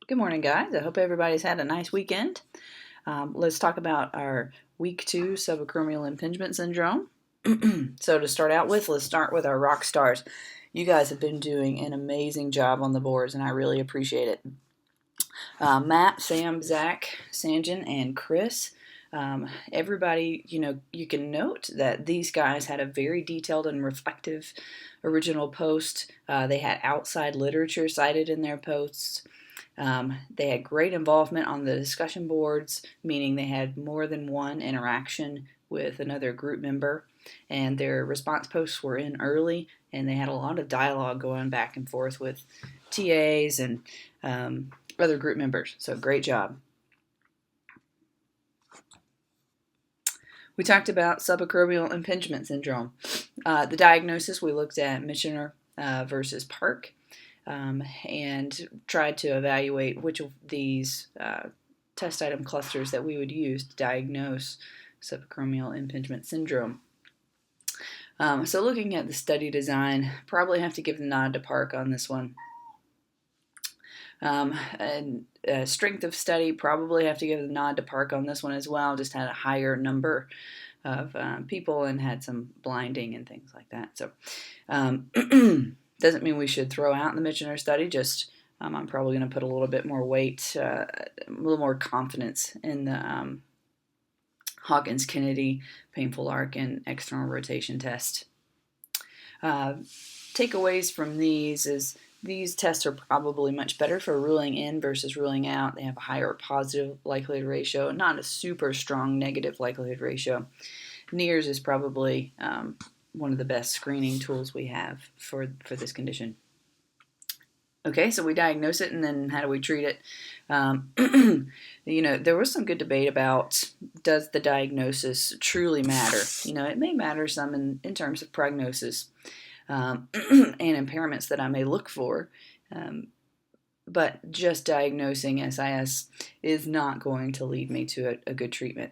Good morning, guys. I hope everybody's had a nice weekend. Let's talk about our week 2 subacromial impingement syndrome. So to start out with, let's start with our rock stars. You guys have been doing an amazing job on the boards, and I really appreciate it. Matt, Sam, Zach, Sanjan, and Chris. Everybody, you can note that these guys had a very detailed and reflective original post. They had outside literature cited in their posts. They had great involvement on the discussion boards, meaning they had more than one interaction with another group member, and their response posts were in early, and they had a lot of dialogue going back and forth with TAs and other group members. So great job. We talked about subacromial impingement syndrome. The diagnosis, we looked at Michener versus Park. And tried to evaluate which of these test item clusters that we would use to diagnose subacromial impingement syndrome. So looking at the study design, probably have to give the nod to Park on this one. And strength of study, probably have to give the nod to Park on this one as well. Just had a higher number of people and had some blinding and things like that. So doesn't mean we should throw out the Michener study, just I'm probably going to put a little bit more weight, a little more confidence in the Hawkins-Kennedy painful arc and external rotation test. Takeaways from these is these tests are probably much better for ruling in versus ruling out. They have a higher positive likelihood ratio, not a super strong negative likelihood ratio. NIRS is probably one of the best screening tools we have for this condition. Okay, so we diagnose it, and then how do we treat it? There was some good debate about, does the diagnosis truly matter? It may matter some in terms of prognosis and impairments that I may look for, but just diagnosing SIS is not going to lead me to a good treatment.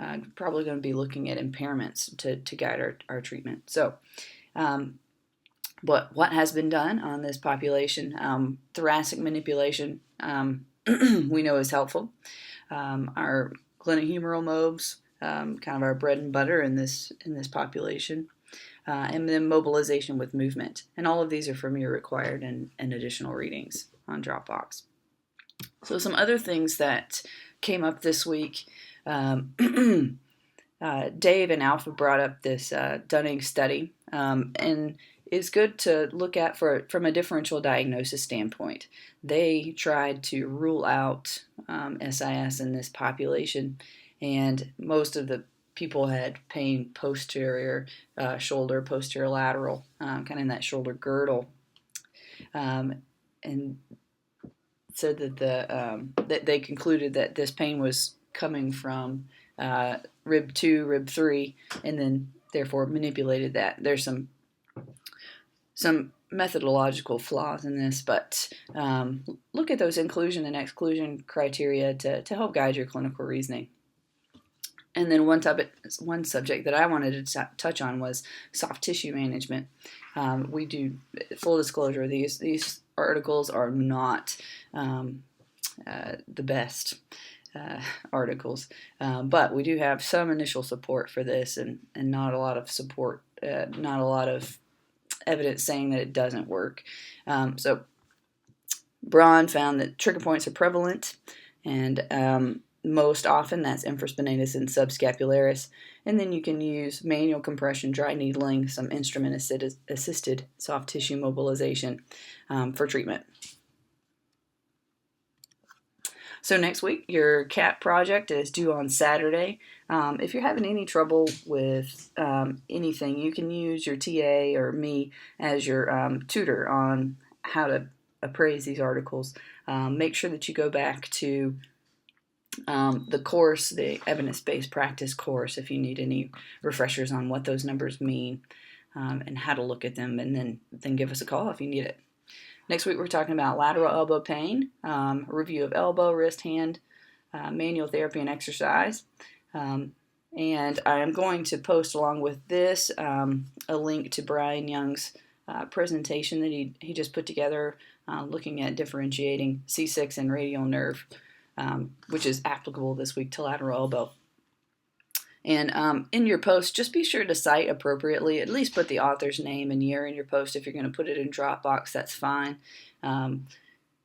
I'm probably going to be looking at impairments to guide our treatment. So, what has been done on this population? Thoracic manipulation we know is helpful. Our glenohumeral mobs, kind of our bread and butter in this population, and then mobilization with movement. And all of these are from your required and additional readings on Dropbox. So some other things that came up this week. Dave and Alpha brought up this Dunning study, and it's good to look at from a differential diagnosis standpoint. They tried to rule out SIS in this population, and most of the people had pain posterior shoulder, posterior lateral, kind of in that shoulder girdle, and so that they concluded that this pain was coming from rib 2, rib 3, and then therefore manipulated that. There's some methodological flaws in this, but look at those inclusion and exclusion criteria to help guide your clinical reasoning. And then one subject that I wanted to touch on was soft tissue management. We do, full disclosure, these articles are not the best articles, but we do have some initial support for this, and not a lot of support, not a lot of evidence saying that it doesn't work. So Braun found that trigger points are prevalent, and most often that's infraspinatus and subscapularis, and then you can use manual compression, dry needling, some instrument-assisted soft tissue mobilization for treatment. So next week, your CAT project is due on Saturday. If you're having any trouble with anything, you can use your TA or me as your tutor on how to appraise these articles. Make sure that you go back to the course, the evidence-based practice course, if you need any refreshers on what those numbers mean and how to look at them, and then give us a call if you need it. Next week, we're talking about lateral elbow pain, a review of elbow, wrist, hand, manual therapy, and exercise. And I am going to post along with this a link to Brian Young's presentation that he just put together looking at differentiating C6 and radial nerve, which is applicable this week to lateral elbow. And in your post, just be sure to cite appropriately. At least put the author's name and year in your post. If you're going to put it in Dropbox, that's fine.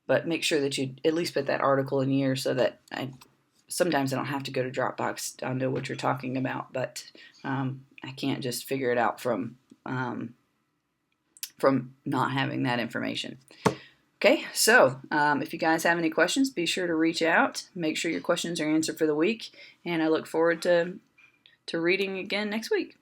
But make sure that you at least put that article and year so that sometimes I don't have to go to Dropbox to know what you're talking about, but I can't just figure it out from not having that information. Okay, so if you guys have any questions, be sure to reach out. Make sure your questions are answered for the week, and I look forward to reading again next week.